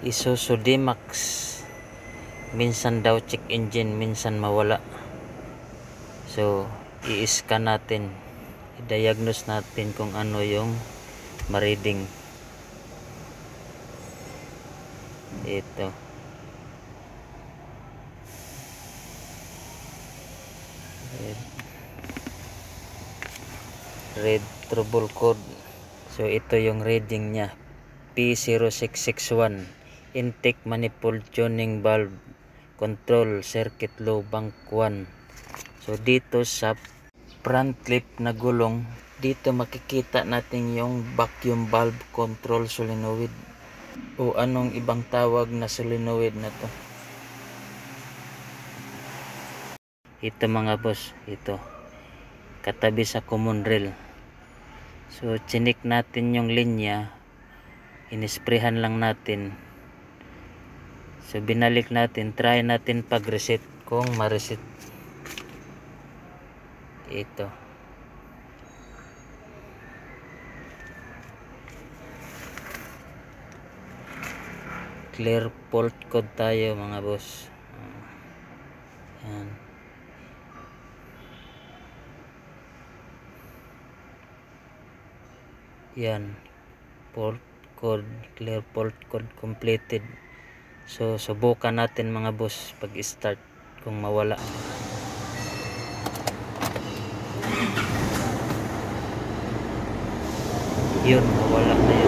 Isuzu D-Max. Minsan daw check engine, minsan mawala. So, i-scan natin. I-diagnose natin kung ano yung ma-reading. Ito. Red trouble code. So, ito yung reading niya. P0661. Intake manifold tuning valve. Control circuit low bank 1. So, dito sa front lip na gulong, dito makikita natin yung vacuum valve control solenoid. O anong ibang tawag na solenoid na to. Ito mga boss, ito. Katabi sa common rail. So, chinik natin yung linya. Inisprehan lang natin. So, binalik natin. Try natin pag-reset kung ma-reset. Ito. Clear fault code tayo mga boss. Yan. Yan. Fault code. Clear fault code completed. So, subukan natin mga boss pag-start kung mawala. Yun, mawala na yun.